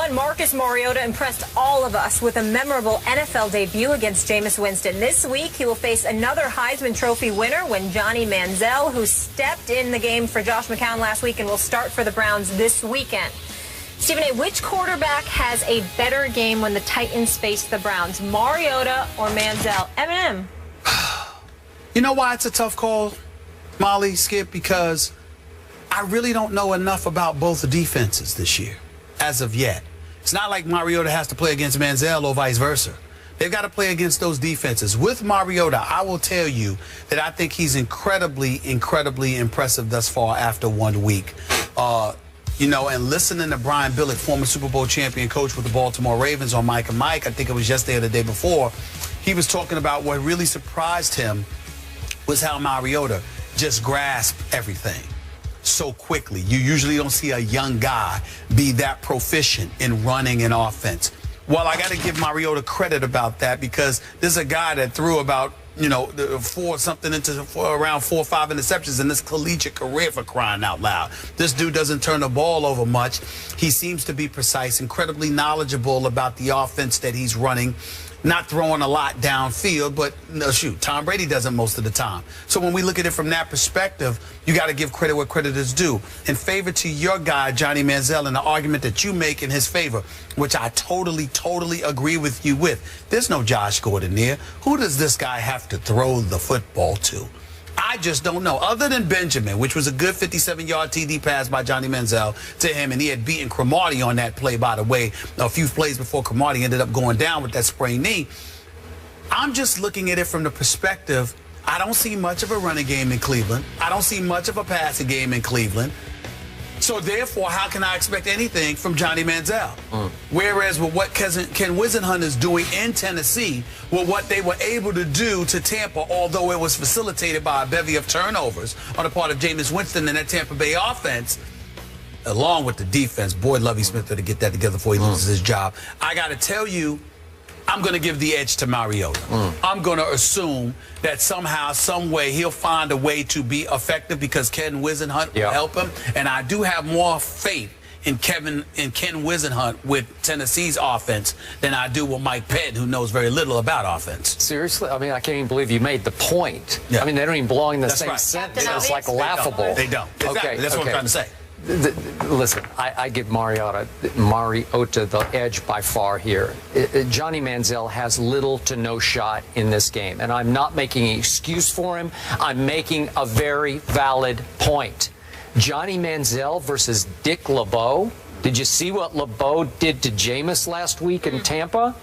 one, Marcus Mariota impressed all of us with a memorable NFL debut against Jameis Winston. This week, he will face another Heisman Trophy winner when Johnny Manziel, who stepped in the game for Josh McCown last week and will start for the Browns this weekend. Stephen A., which quarterback has a better game when the Titans face the Browns, Mariota or Manziel? Eminem. You know why it's a tough call, Molly, Skip? Because I really don't know enough about both the defenses this year, as of yet. It's not like Mariota has to play against Manziel or vice versa. They've got to play against those defenses. With Mariota, I will tell you that I think he's incredibly, incredibly impressive thus far after 1 week. You know, and listening to Brian Billick, former Super Bowl champion coach with the Baltimore Ravens on Mike and Mike, I think it was yesterday or the day before, he was talking about what really surprised him was how Mariota just grasped everything so quickly. You usually don't see a young guy be that proficient in running an offense. Well, I got to give Mariota credit about that because this is a guy that threw about, you know, around 4 or 5 interceptions in this collegiate career, for crying out loud. This dude doesn't turn the ball over much. He seems to be precise, incredibly knowledgeable about the offense that he's running. Not throwing a lot downfield, but no, shoot, Tom Brady doesn't most of the time. So when we look at it from that perspective, you got to give credit where credit is due. In favor to your guy, Johnny Manziel, and the argument that you make in his favor, which I totally, totally agree with you with. There's no Josh Gordon there. Who does this guy have to throw the football to? I just don't know. Other than Benjamin, which was a good 57-yard TD pass by Johnny Manziel to him, and he had beaten Cromartie on that play, by the way, a few plays before Cromartie ended up going down with that sprained knee. I'm just looking at it from the perspective, I don't see much of a running game in Cleveland. I don't see much of a passing game in Cleveland. So, therefore, how can I expect anything from Johnny Manziel? Whereas with what Ken Wisenhunt is doing in Tennessee, with what they were able to do to Tampa, although it was facilitated by a bevy of turnovers on the part of Jameis Winston and that Tampa Bay offense, along with the defense, boy, Lovie Smith to get that together before he loses his job. I got to tell you, I'm going to give the edge to Mariota. I'm going to assume that somehow, some way, he'll find a way to be effective because Ken Wisenhunt will help him. And I do have more faith in Ken Wisenhunt with Tennessee's offense than I do with Mike Penn, who knows very little about offense. Seriously? I mean, I can't even believe you made the point. Yeah. they don't even belong in the same right. sentence. It's like laughable. They don't. Exactly. Okay. That's what I'm trying to say. Listen, I give Mariota the edge by far here. Johnny Manziel has little to no shot in this game, and I'm not making an excuse for him. I'm making a very valid point. Johnny Manziel versus Dick LeBeau. Did you see what LeBeau did to Jameis last week in Tampa?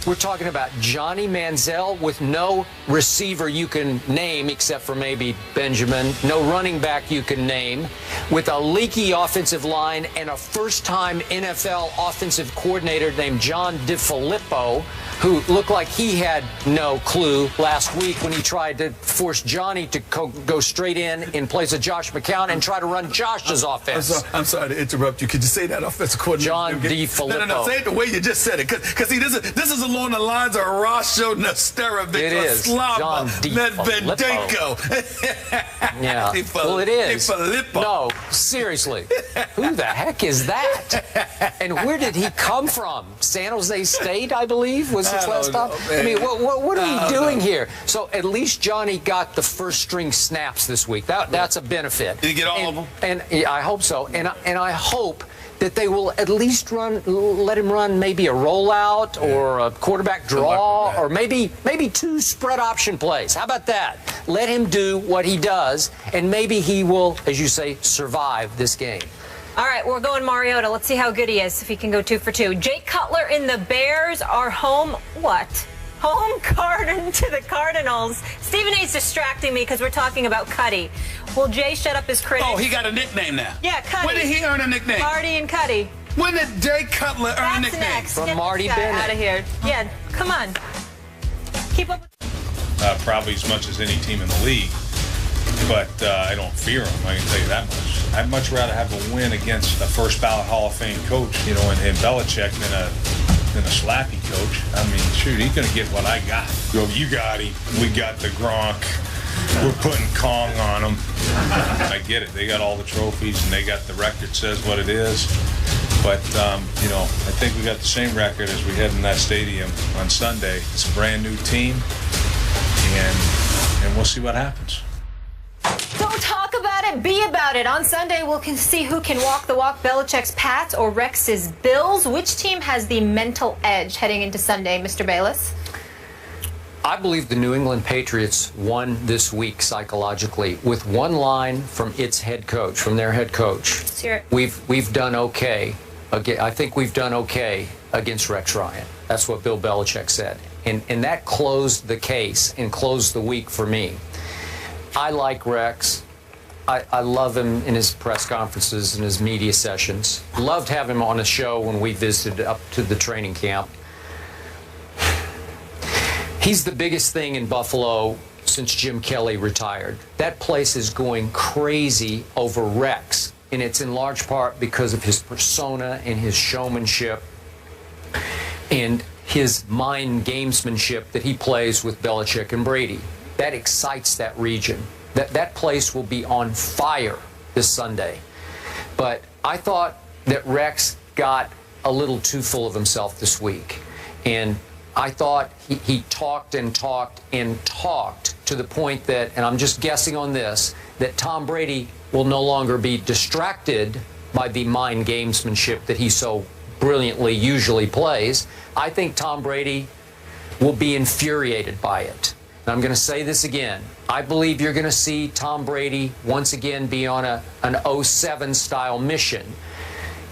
We're talking about Johnny Manziel with no receiver you can name except for maybe Benjamin, no running back you can name, with a leaky offensive line and a first-time NFL offensive coordinator named John DeFilippo, who looked like he had no clue last week when he tried to force Johnny to go straight in place of Josh McCown and try to run Josh's offense. I'm sorry to interrupt you. Could you say that offensive coordinator? John DeFilippo. No. Say it the way you just said it. Because see, this is along the lines of Rasho Nesterovic, Slava Medvedenko. Yeah. Well, it is. No, seriously. Who the heck is that? And where did he come from? San Jose State, I believe, was his last stop? I mean, what are we doing here? So at least Johnny got the first string snaps this week. That's a benefit. Did he get all of them? And yeah, I hope so. And I hope that they will at least let him run maybe a rollout or a quarterback draw or maybe 2 spread option plays. How about that? Let him do what he does, and maybe he will, as you say, survive this game. All right, we're going Mariota. Let's see how good he is, if he can go 2 for 2. Jay Cutler in the Bears are home card to the Cardinals. Stephen A's distracting me because we're talking about Cuddy. Will Jay shut up his critics? Oh, he got a nickname now. Yeah, Cuddy. When did he earn a nickname? Marty and Cuddy. When did Jay Cutler earn a nickname? Next. From Get Marty this guy Bennett. out of here. Yeah, come on. Keep up with probably as much as any team in the league. But I don't fear him, I can tell you that much. I'd much rather have a win against a first ballot Hall of Fame coach, in Belichick than a slappy coach. I mean, shoot, he's going to get what I got. You got him. We got the Gronk. We're putting Kong on him. I get it. They got all the trophies, and they got the record says what it is. But, I think we got the same record as we had in that stadium on Sunday. It's a brand new team, and we'll see what happens. Don't talk about it, be about it. On Sunday, we'll see who can walk the walk, Belichick's Pats or Rex's Bills. Which team has the mental edge heading into Sunday, Mr. Bayless? I believe the New England Patriots won this week psychologically with one line from their head coach. Let's hear it. We've done okay. I think we've done okay against Rex Ryan. That's what Bill Belichick said. And that closed the case and closed the week for me. I like Rex. I love him in his press conferences and his media sessions. Loved having him on a show when we visited up to the training camp. He's the biggest thing in Buffalo since Jim Kelly retired. That place is going crazy over Rex, and it's in large part because of his persona and his showmanship and his mind gamesmanship that he plays with Belichick and Brady. That excites that region. That place will be on fire this Sunday. But I thought that Rex got a little too full of himself this week. And I thought he talked and talked and talked to the point that, and I'm just guessing on this, that Tom Brady will no longer be distracted by the mind gamesmanship that he so brilliantly usually plays. I think Tom Brady will be infuriated by it. And I'm going to say this again. I believe you're going to see Tom Brady once again be on an 07 style mission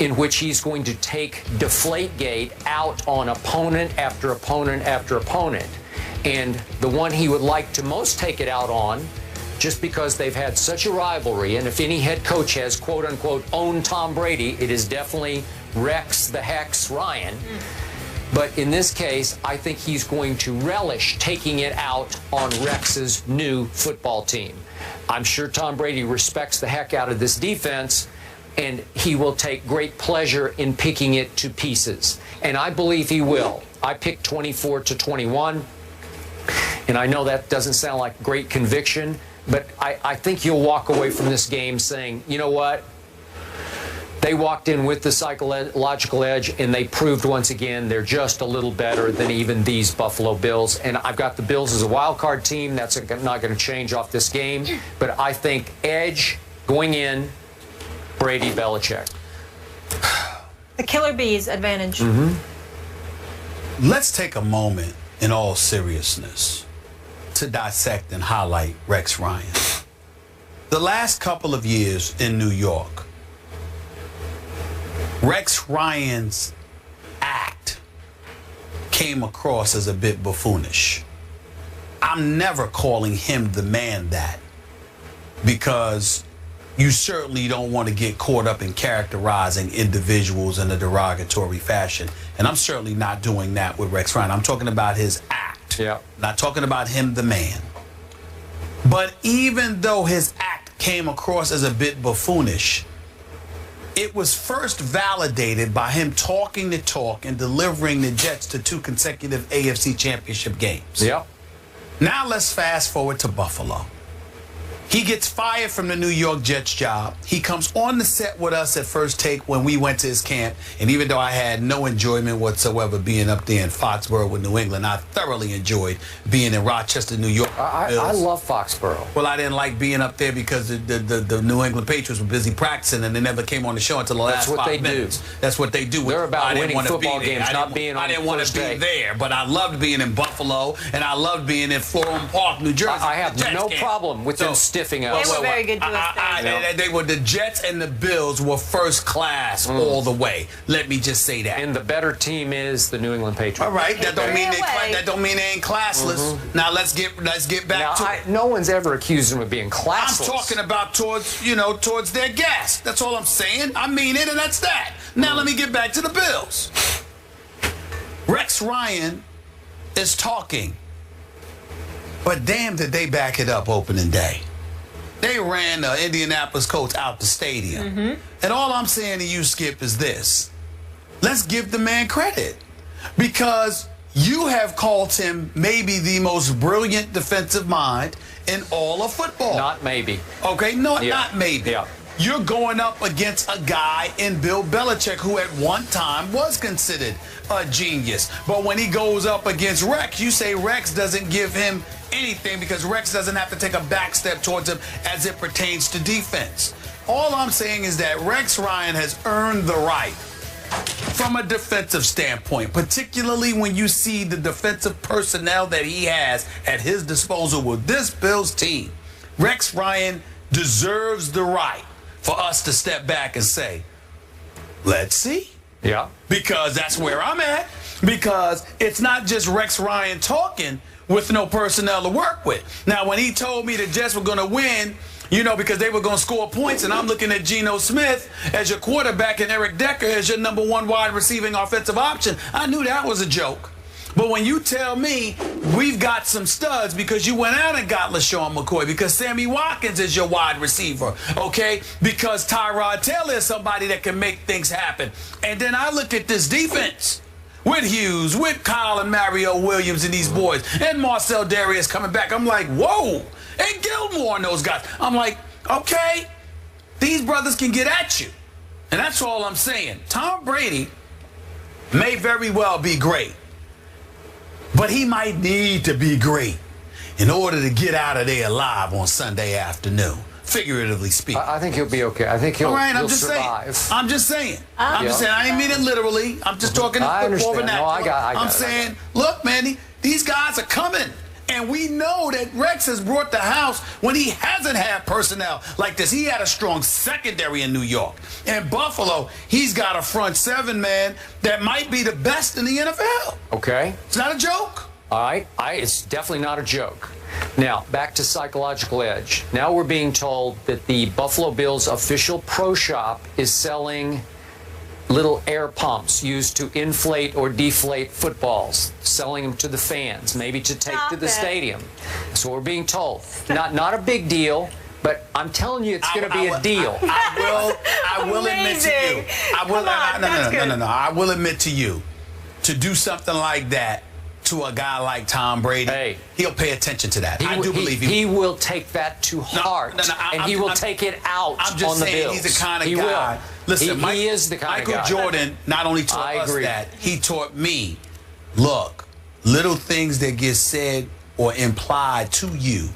in which he's going to take Deflategate out on opponent after opponent after opponent. And the one he would like to most take it out on, just because they've had such a rivalry, and if any head coach has quote-unquote owned Tom Brady, it is definitely Rex the Hex Ryan. But in this case, I think he's going to relish taking it out on Rex's new football team. I'm sure Tom Brady respects the heck out of this defense, and he will take great pleasure in picking it to pieces. And I believe he will. I picked 24-21, and I know that doesn't sound like great conviction, but I think you'll walk away from this game saying, you know what? They walked in with the psychological edge, and they proved once again they're just a little better than even these Buffalo Bills. And I've got the Bills as a wild card team. That's not going to change off this game. But I think edge going in, Brady, Belichick. The Killer Bees advantage. Let's take a moment in all seriousness to dissect and highlight Rex Ryan. The last couple of years in New York, Rex Ryan's act came across as a bit buffoonish. I'm never calling him the man that, because you certainly don't want to get caught up in characterizing individuals in a derogatory fashion. And I'm certainly not doing that with Rex Ryan. I'm talking about his act. Yeah. Not talking about him, the man. But even though his act came across as a bit buffoonish, it was first validated by him talking the talk and delivering the Jets to 2 consecutive AFC Championship games. Yeah. Now let's fast forward to Buffalo. He gets fired from the New York Jets job. He comes on the set with us at First Take when we went to his camp. And even though I had no enjoyment whatsoever being up there in Foxborough with New England, I thoroughly enjoyed being in Rochester, New York. I love Foxborough. Well, I didn't like being up there because the New England Patriots were busy practicing and they never came on the show until the last 5 minutes. That's what they do. They're about winning football games, not being on the first day. I didn't want to be there, but I loved being in Buffalo and I loved being in Florham Park, New Jersey. I have no problem with them stiffing us. They were very good to us. They were, the Jets and the Bills were first class all the way. Let me just say that. And the better team is the New England Patriots. All right, that don't mean they ain't classless. Now let's get back to it. No one's ever accused them of being classless. I'm talking about towards their guests. That's all I'm saying. I mean it, and that's that. Now let me get back to the Bills. Rex Ryan is talking, but damn did they back it up opening day. They ran the Indianapolis Colts out the stadium. And all I'm saying to you, Skip, is this. Let's give the man credit, because you have called him maybe the most brilliant defensive mind in all of football. Not maybe. Okay, not maybe. Yeah. you're going up against a guy in Bill Belichick who at one time was considered a genius. But when he goes up against Rex, you say Rex doesn't give him anything because Rex doesn't have to take a back step towards him as it pertains to defense. All I'm saying is that Rex Ryan has earned the right from a defensive standpoint, particularly when you see the defensive personnel that he has at his disposal with this Bills team. Rex Ryan deserves the right for us to step back and say, let's see. Yeah. Because that's where I'm at. Because it's not just Rex Ryan talking with no personnel to work with. Now, when he told me the Jets were going to win, you know, because they were going to score points, and I'm looking at Geno Smith as your quarterback and Eric Decker as your number one wide receiving offensive option, I knew that was a joke. But when you tell me we've got some studs because you went out and got LaShawn McCoy, because Sammy Watkins is your wide receiver, okay, because Tyrod Taylor is somebody that can make things happen. And then I look at this defense with Hughes, with Kyle and Mario Williams and these boys, and Marcel Darius coming back. I'm like, whoa. And Gilmore and those guys. I'm like, okay, these brothers can get at you. And that's all I'm saying. Tom Brady may very well be great, but he might need to be great in order to get out of there alive on Sunday afternoon, figuratively speaking. I think he'll be okay. I think he'll, all right, he'll survive. I'm just saying. I'm just saying. I ain't mean it literally. I'm just talking in football vernacular. No, I got I'm saying, look, man, these guys are coming. And we know that Rex has brought the house when he hasn't had personnel like this. He had a strong secondary in New York. In Buffalo, he's got a front seven, man, that might be the best in the NFL. Okay. It's not a joke. All right. It's definitely not a joke. Now, back to psychological edge. Now we're being told that the Buffalo Bills official pro shop is selling little air pumps used to inflate or deflate footballs, selling them to the fans, maybe to take to the stadium. So we're being told. Not a big deal, but I'm telling you it's going to be a deal. I will admit to you. I will admit to you, to do something like that to a guy like Tom Brady, he'll pay attention to that. I do believe he will take that to heart, and he will take it out I'm just on the saying, Bills. he's the kind of he guy. Will. Listen, he is the kind Michael of guy. Jordan not only taught us that, he taught me, look, little things that get said or implied to you,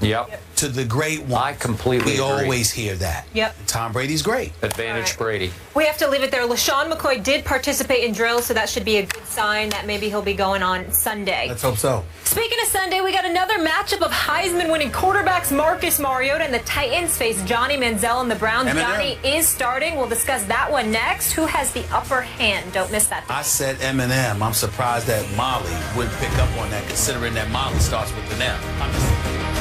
to the great one. I completely agree. We always hear that. Yep. Tom Brady's great. Advantage Brady. We have to leave it there. LaShawn McCoy did participate in drills, so that should be a good sign that maybe he'll be going on Sunday. Let's hope so. Speaking of Sunday, we got another matchup of Heisman-winning quarterbacks Marcus Mariota and the Titans face Johnny Manziel and the Browns. Johnny is starting. We'll discuss that one next. Who has the upper hand? Don't miss that. I said Eminem. I'm surprised that Molly wouldn't pick up on that, considering that Molly starts with an M.